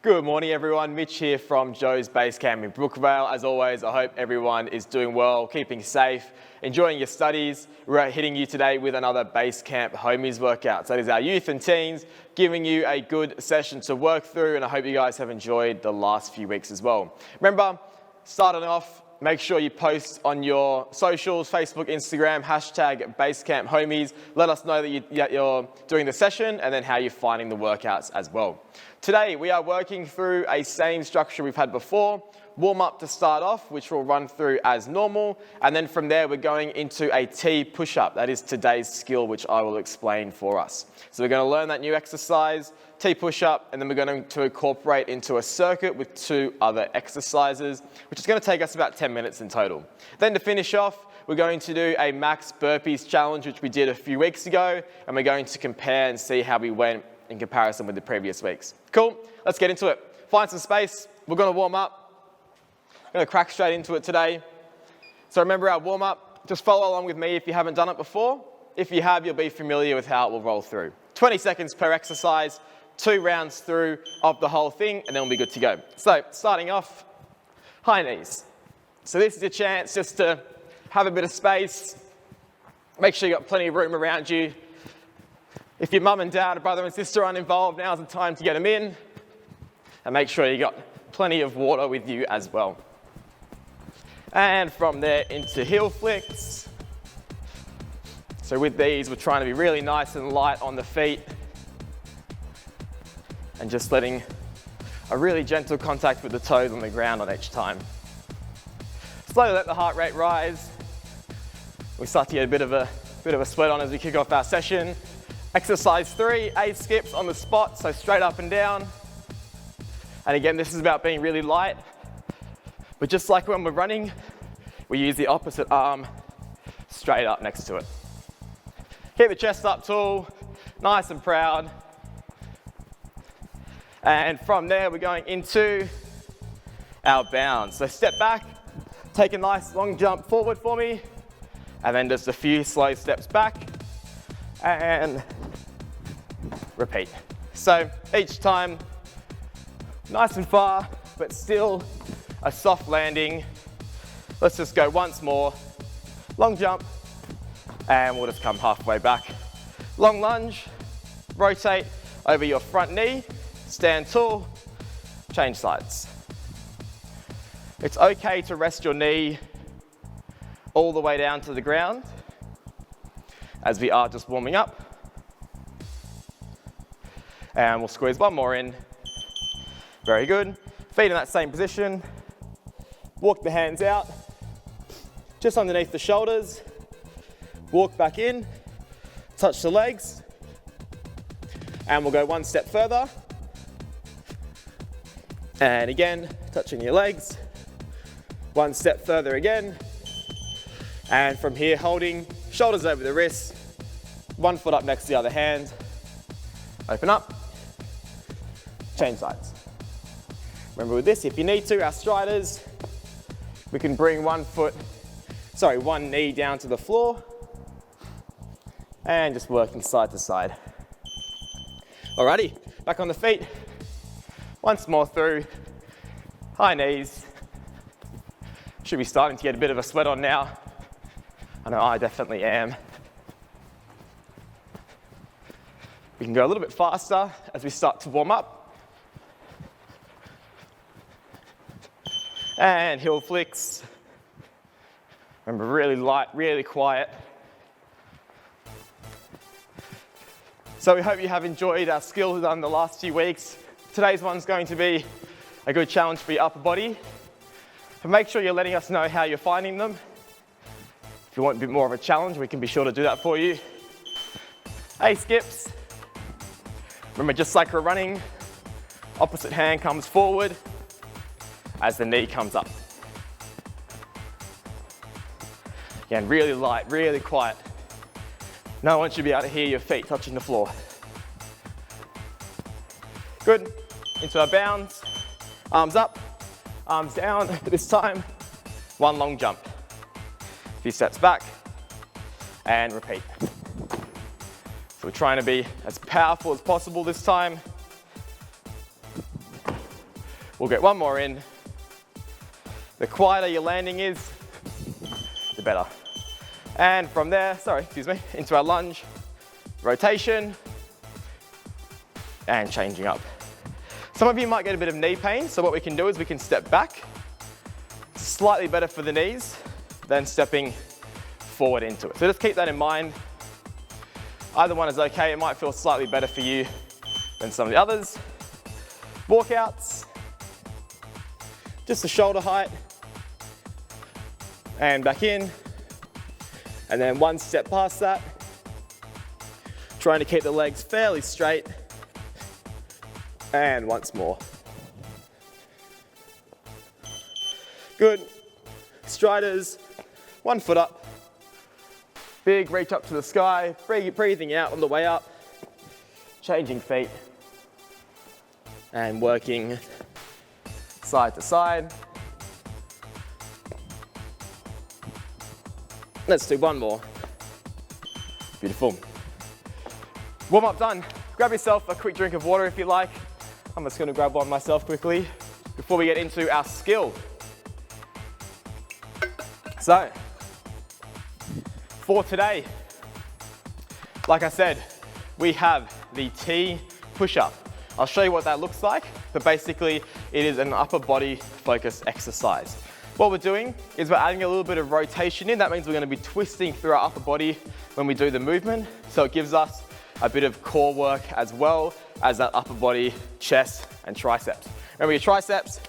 Good morning everyone, Mitch here from Joe's Basecamp in Brookvale. As always, I hope everyone is doing well, keeping safe, enjoying your studies. We're hitting you today with another Basecamp Homies workout. So that is our youth and teens, giving you a good session to work through, and I hope you guys have enjoyed the last few weeks as well. Remember, starting off, make sure you post on your socials, Facebook, Instagram, hashtag Basecamp Homies. Let us know that you're doing the session and then how you're finding the workouts as well. Today, we are working through a same structure we've had before. Warm up to start off, which we'll run through as normal. And then from there, we're going into a T Pushup. That is today's skill, which I will explain for us. So we're going to learn that new exercise, T Pushup, and then we're going to incorporate into a circuit with 2 other exercises, which is going to take us about 10 minutes in total. Then to finish off, we're going to do a max burpees challenge, which we did a few weeks ago, and we're going to compare and see how we went in comparison with the previous weeks. Cool, let's get into it. Find some space, we're going to warm up. I'm going to crack straight into it today. So remember our warm up, just follow along with me if you haven't done it before. If you have, you'll be familiar with how it will roll through. 20 seconds per exercise, 2 rounds through of the whole thing, and then we'll be good to go. So starting off, high knees. So this is your chance just to have a bit of space. Make sure you've got plenty of room around you. If your mum and dad, brother and sister aren't involved, now's the time to get them in. And make sure you got plenty of water with you as well. And from there into heel flicks. So with these, we're trying to be really nice and light on the feet. And just letting a really gentle contact with the toes on the ground on each time. Slowly let the heart rate rise. We start to get a bit of a sweat on as we kick off our session. Exercise 3, 8 skips on the spot, so straight up and down. And again, this is about being really light. But just like when we're running, we use the opposite arm straight up next to it. Keep the chest up tall, nice and proud. And from there, we're going into our bounds. So step back, take a nice long jump forward for me, and then just a few slow steps back, and repeat. So each time, nice and far, but still a soft landing. Let's just go once more. Long jump, and we'll just come halfway back. Long lunge, rotate over your front knee, stand tall, change sides. It's okay to rest your knee all the way down to the ground as we are just warming up. And we'll squeeze one more in. Very good. Feet in that same position. Walk the hands out, just underneath the shoulders. Walk back in, touch the legs, and we'll go one step further. And again, touching your legs. One step further again. And from here, holding shoulders over the wrists, one foot up next to the other hand. Open up, change sides. Remember with this, if you need to, our striders, we can bring one knee down to the floor and just working side to side. Alrighty, back on the feet. Once more through, high knees. Should be starting to get a bit of a sweat on now. I know I definitely am. We can go a little bit faster as we start to warm up. And heel flicks. Remember, really light, really quiet. So we hope you have enjoyed our skills done the last few weeks. Today's one's going to be a good challenge for your upper body. But make sure you're letting us know how you're finding them. If you want a bit more of a challenge, we can be sure to do that for you. 8 skips. Remember, just like we're running, opposite hand comes forward as the knee comes up. Again, really light, really quiet. No one should be able to hear your feet touching the floor. Good, into our bounds. Arms up, arms down. This time, one long jump. A few steps back, and repeat. So we're trying to be as powerful as possible this time. We'll get one more in. The quieter your landing is, the better. And from there, into our lunge, rotation, and changing up. Some of you might get a bit of knee pain, so what we can do is we can step back. Slightly better for the knees than stepping forward into it. So just keep that in mind. Either one is okay. It might feel slightly better for you than some of the others. Walkouts, just the shoulder height, and back in. And then one step past that, trying to keep the legs fairly straight. And once more. Good. Striders, 1 foot up. Big reach up to the sky, breathing out on the way up. Changing feet. And working side to side. Let's do one more. Beautiful. Warm up done. Grab yourself a quick drink of water if you like. I'm just going to grab one myself quickly before we get into our skill. So, for today, like I said, we have the T Pushup. I'll show you what that looks like, but basically it is an upper body focus exercise. What we're doing is we're adding a little bit of rotation in. That means we're going to be twisting through our upper body when we do the movement. So it gives us a bit of core work as well as that upper body, chest and triceps. Remember your triceps,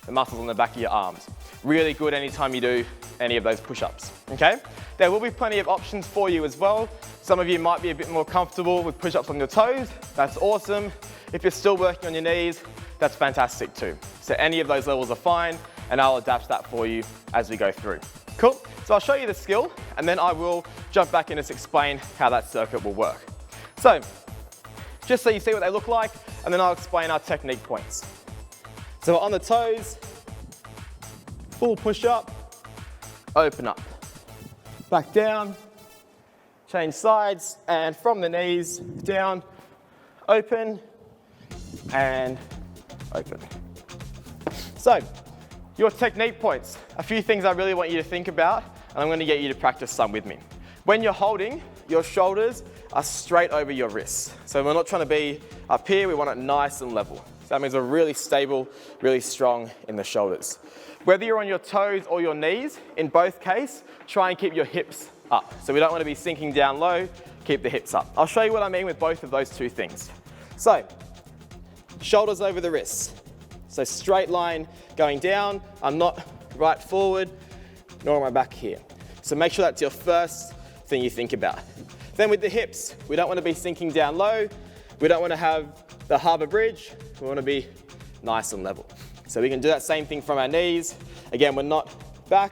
the muscles on the back of your arms. Really good anytime you do any of those push-ups, okay? There will be plenty of options for you as well. Some of you might be a bit more comfortable with push-ups on your toes. That's awesome. If you're still working on your knees, that's fantastic too. So any of those levels are fine, and I'll adapt that for you as we go through. Cool, so I'll show you the skill, and then I will jump back and just explain how that circuit will work. So, just so you see what they look like, and then I'll explain our technique points. So on the toes, full push up, open up, back down, change sides, and from the knees, down, open, and open. So, your technique points, a few things I really want you to think about, and I'm going to get you to practice some with me. When you're holding, your shoulders are straight over your wrists. So we're not trying to be up here, we want it nice and level. So that means we're really stable, really strong in the shoulders. Whether you're on your toes or your knees, in both cases, try and keep your hips up. So we don't want to be sinking down low, keep the hips up. I'll show you what I mean with both of those two things. So, shoulders over the wrists. So straight line going down, I'm not right forward, nor am I back here. So make sure that's your first thing you think about. Then with the hips, we don't want to be sinking down low. We don't want to have the harbour bridge. We want to be nice and level. So we can do that same thing from our knees. Again, we're not back.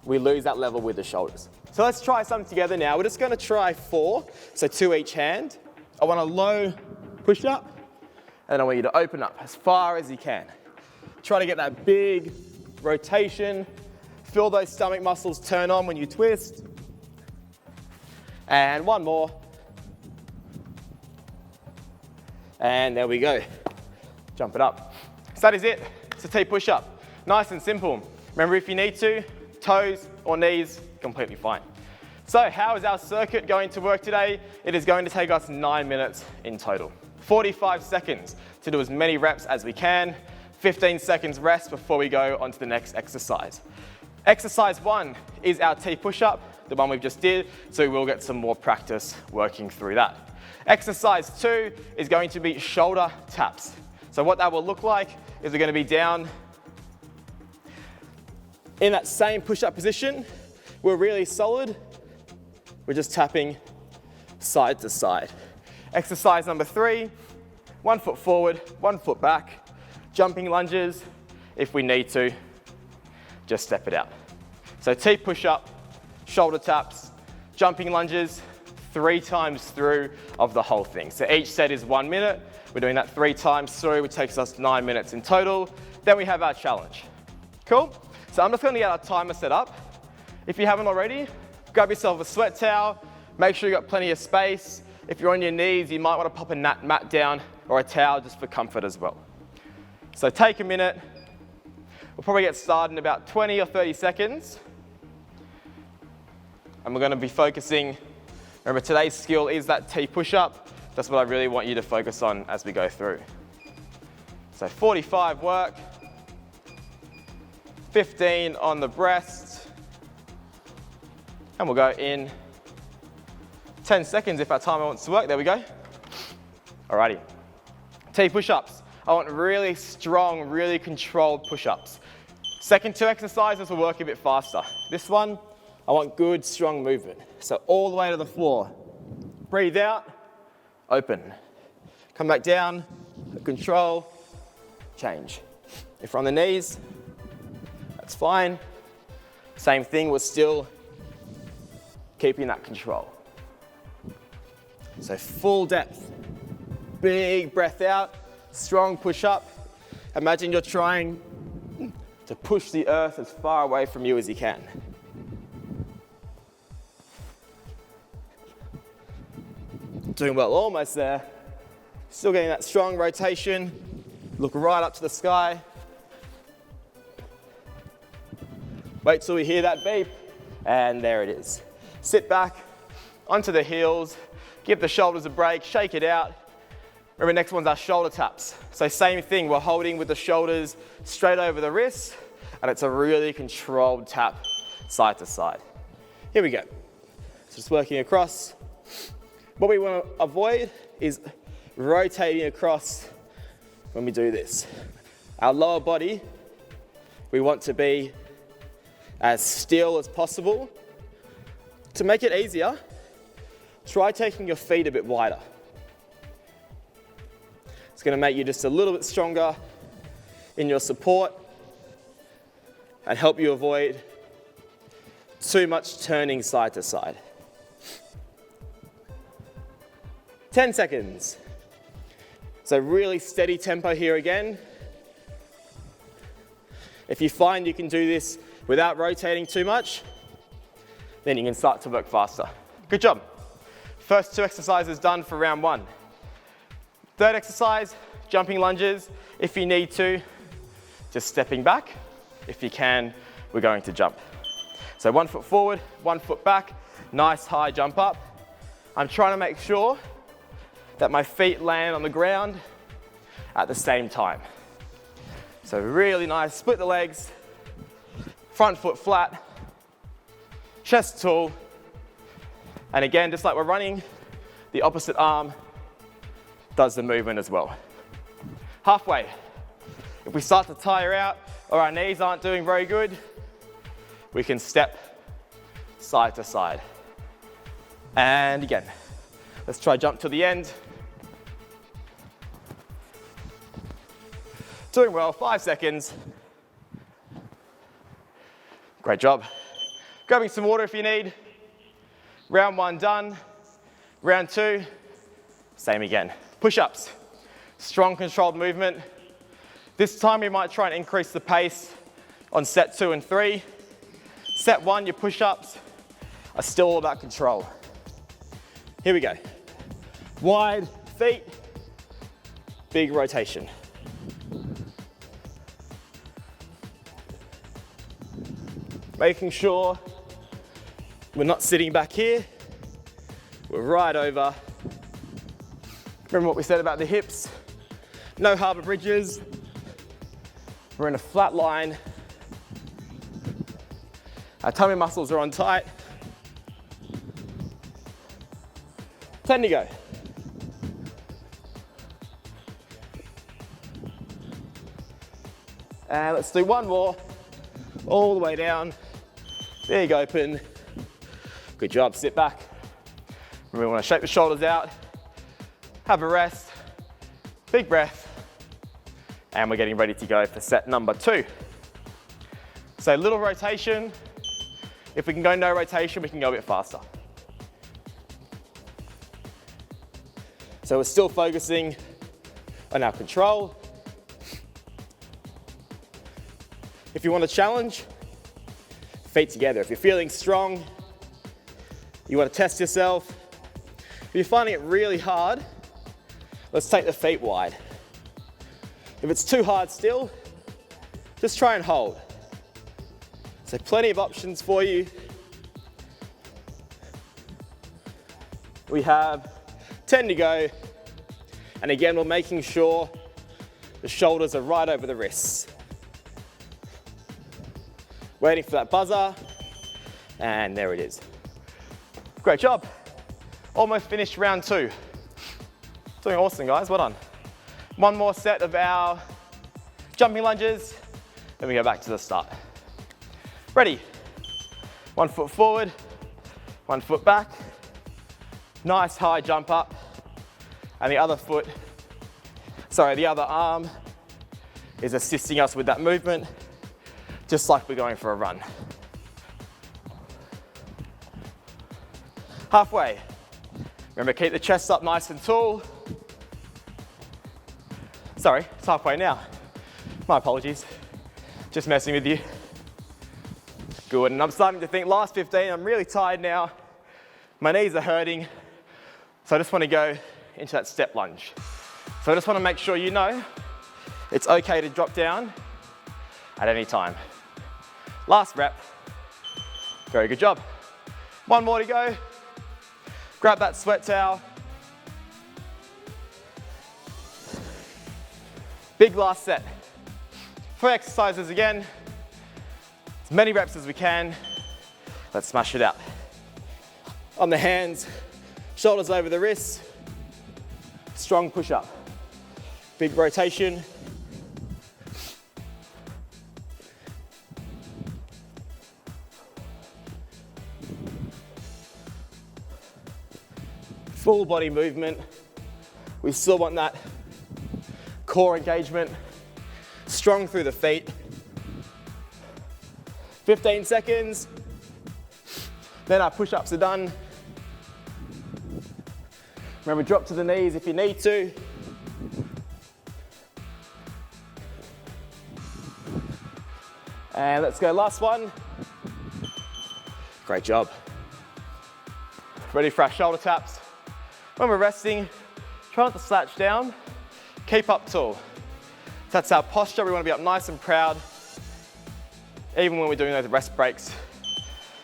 We lose that level with the shoulders. So let's try some together now. We're just going to try 4, so 2 each hand. I want a low push up, and I want you to open up as far as you can. Try to get that big rotation. Feel those stomach muscles turn on when you twist. And one more. And there we go. Jump it up. So that is it. It's a T push-up. Nice and simple. Remember, if you need to, toes or knees, completely fine. So how is our circuit going to work today? It is going to take us 9 minutes in total. 45 seconds to do as many reps as we can. 15 seconds rest before we go on to the next exercise. Exercise 1 is our T push-up, the one we've just did, so we will get some more practice working through that. Exercise 2 is going to be shoulder taps. So what that will look like is we're going to be down in that same push-up position. We're really solid. We're just tapping side to side. Exercise number 3, 1 foot forward, 1 foot back, jumping lunges. If we need to, just step it out. So T push-up, shoulder taps, jumping lunges, 3 times through of the whole thing. So each set is 1 minute. We're doing that 3 times through, which takes us 9 minutes in total. Then we have our challenge. Cool? So I'm just going to get our timer set up. If you haven't already, grab yourself a sweat towel. Make sure you've got plenty of space. If you're on your knees, you might want to pop a mat down or a towel just for comfort as well. So take a minute. We'll probably get started in about 20 or 30 seconds. And we're going to be focusing, remember today's skill is that T push-up. That's what I really want you to focus on as we go through. So 45 work, 15 on the breast, and we'll go in 10 seconds if our timer wants to work. There we go. Alrighty. T push-ups. I want really strong, really controlled push-ups. Second two exercises will work a bit faster. This one, I want good, strong movement. So all the way to the floor. Breathe out, open. Come back down, control, change. If we're on the knees, that's fine. Same thing, we're still keeping that control. So full depth, big breath out, strong push up. Imagine you're trying to push the earth as far away from you as you can. Doing well, almost there. Still getting that strong rotation. Look right up to the sky. Wait till we hear that beep, and there it is. Sit back, onto the heels, give the shoulders a break, shake it out. Remember, next one's our shoulder taps. So same thing, we're holding with the shoulders straight over the wrists, and it's a really controlled tap side to side. Here we go. So just working across. What we want to avoid is rotating across when we do this. Our lower body, we want to be as still as possible. To make it easier, try taking your feet a bit wider. It's going to make you just a little bit stronger in your support and help you avoid too much turning side to side. 10 seconds. So really steady tempo here again. If you find you can do this without rotating too much, then you can start to work faster. Good job. First two exercises done for round one. Third exercise, jumping lunges. If you need to, just stepping back. If you can, we're going to jump. So 1 foot forward, 1 foot back, nice high jump up. I'm trying to make sure that my feet land on the ground at the same time. So really nice, split the legs, front foot flat, chest tall, and again, just like we're running, the opposite arm does the movement as well. Halfway. If we start to tire out or our knees aren't doing very good, we can step side to side. And again, let's try jump to the end. Doing well, 5 seconds. Great job. Grabbing some water if you need. Round one done. Round two, same again. Push-ups, strong controlled movement. This time we might try and increase the pace on set 2 and 3. Set 1, your push-ups are still all about control. Here we go. Wide feet, big rotation. Making sure we're not sitting back here, we're right over. Remember what we said about the hips? No harbour bridges. We're in a flat line. Our tummy muscles are on tight. 10 to go. And let's do one more, all the way down. Big open. Good job, sit back. Remember, we want to shake the shoulders out, have a rest, big breath, and we're getting ready to go for set number 2. So little rotation. If we can go no rotation, we can go a bit faster. So we're still focusing on our control. If you want to challenge, feet together. If you're feeling strong, you want to test yourself. If you're finding it really hard, let's take the feet wide. If it's too hard still, just try and hold. So plenty of options for you. We have 10 to go. And again, we're making sure the shoulders are right over the wrists. Waiting for that buzzer. And there it is. Great job. Almost finished round 2. Doing awesome, guys. Well done. One more set of our jumping lunges. Then we go back to the start. Ready. 1 foot forward, 1 foot back. Nice high jump up. And the other arm is assisting us with that movement, just like we're going for a run. Halfway. Remember, keep the chest up nice and tall. Sorry, it's halfway now. My apologies. Just messing with you. Good, and I'm starting to think last 15, I'm really tired now. My knees are hurting. So I just want to go into that step lunge. So I just want to make sure you know it's okay to drop down at any time. Last rep. Very good job. 1 more to go. Grab that sweat towel. Big last set. 3 exercises again. As many reps as we can. Let's smash it out. On the hands, shoulders over the wrists. Strong push-up. Big rotation. Full body movement. We still want that core engagement. Strong through the feet. 15 seconds. Then our push-ups are done. Remember, drop to the knees if you need to. And let's go, last one. Great job. Ready for our shoulder taps. When we're resting, try not to slouch down. Keep up tall. That's our posture. We want to be up nice and proud, even when we're doing those rest breaks.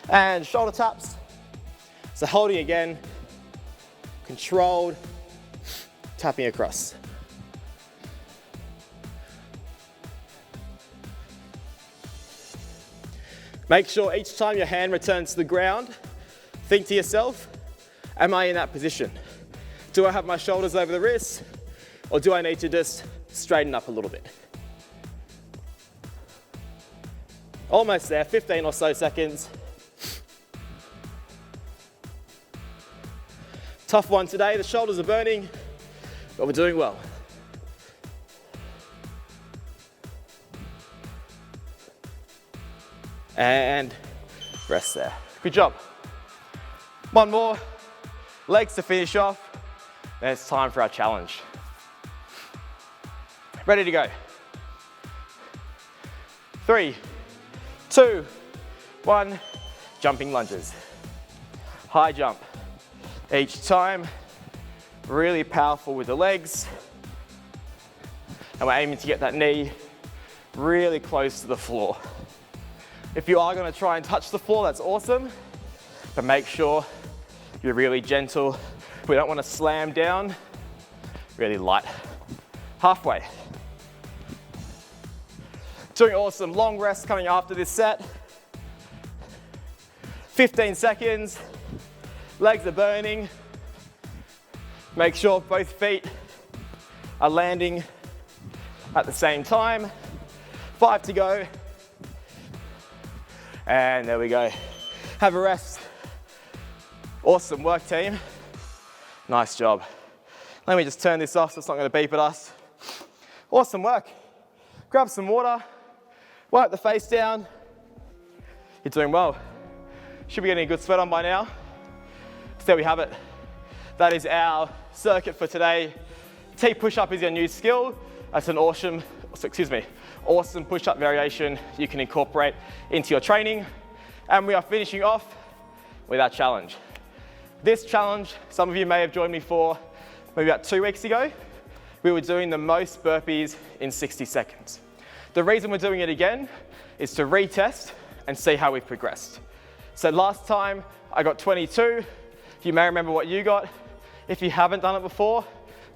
And shoulder taps. So holding again, controlled, tapping across. Make sure each time your hand returns to the ground, think to yourself, am I in that position? Do I have my shoulders over the wrists, or do I need to just straighten up a little bit? Almost there, 15 or so seconds. Tough one today, the shoulders are burning, but we're doing well. And rest there. Good job. One more, legs to finish off, then it's time for our challenge. Ready to go. 3, 2, 1, jumping lunges. High jump. Each time, really powerful with the legs. And we're aiming to get that knee really close to the floor. If you are going to try and touch the floor, that's awesome. But make sure you're really gentle. We don't want to slam down. Really light. Halfway. Doing awesome. Long rest coming after this set. 15 seconds. Legs are burning. Make sure both feet are landing at the same time. 5 to go. And there we go. Have a rest. Awesome work, team. Nice job. Let me just turn this off so it's not going to beep at us. Awesome work. Grab some water. Wipe the face down. You're doing well. Should be getting a good sweat on by now. So there we have it. That is our circuit for today. T Pushup is your new skill. That's an awesome push-up variation you can incorporate into your training. And we are finishing off with our challenge. This challenge, some of you may have joined me for maybe about 2 weeks ago. we were doing the most burpees in 60 seconds. The reason we're doing it again is to retest and see how we've progressed. So last time I got 22. You may remember what you got. If you haven't done it before,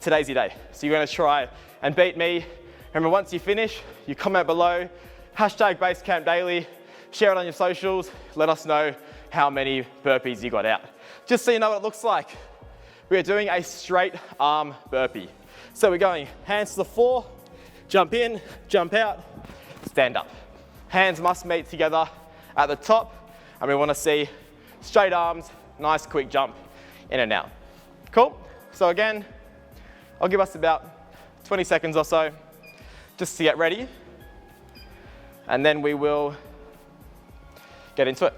today's your day. So you're gonna try and beat me. Remember, once you finish, you comment below, hashtag Basecamp Daily, share it on your socials, let us know how many burpees you got out. Just so you know what it looks like, we are doing a straight arm burpee. So we're going hands to the floor, jump in, jump out, stand up. Hands must meet together at the top, and we wanna see straight arms, nice quick jump in and out. Cool? So again, I'll give us about 20 seconds or so just to get ready, and then we will get into it.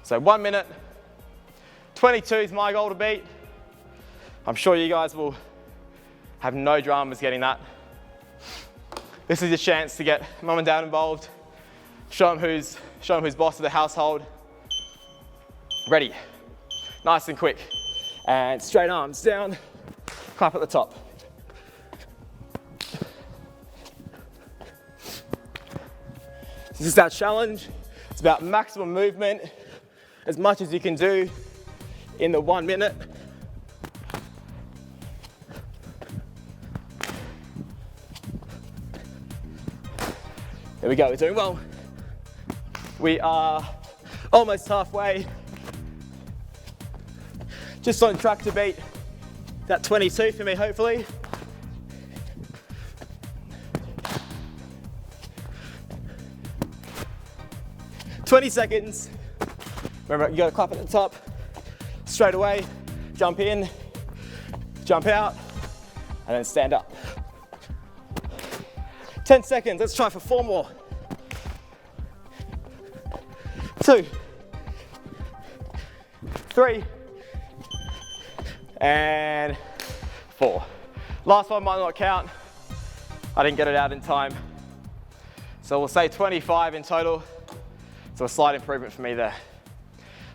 So 1 minute, 22 is my goal to beat. I'm sure you guys will have no dramas getting that. This is your chance to get mum and dad involved, show them who's boss of the household. Ready, nice and quick. And straight arms down, clap at the top. This is our challenge. It's about maximum movement, as much as you can do in the 1 minute. There we go, we're doing well. We are almost halfway. Just on track to beat that 22 for me, hopefully. "20 seconds. Remember, you gotta clap at the top, straight away, jump in, jump out, and then stand up. 10 seconds, let's try for 4 more. 2, 3, and 4. Last one might not count. I didn't get it out in time. So we'll say 25 in total. So a slight improvement for me there.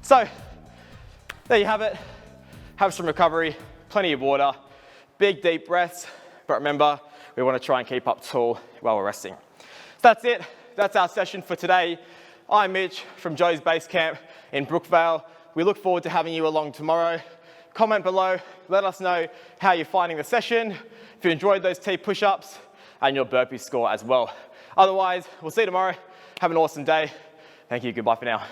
So there you have it. Have some recovery, plenty of water, big deep breaths, but remember, we want to try and keep up tall while we're resting. That's it. That's our session for today. I'm Mitch from Joe's Basecamp in Brookvale. We look forward to having you along tomorrow. Comment below, let us know how you're finding the session, if you enjoyed those T push-ups, and your burpee score as well. Otherwise, we'll see you tomorrow. Have an awesome day. Thank you, goodbye for now.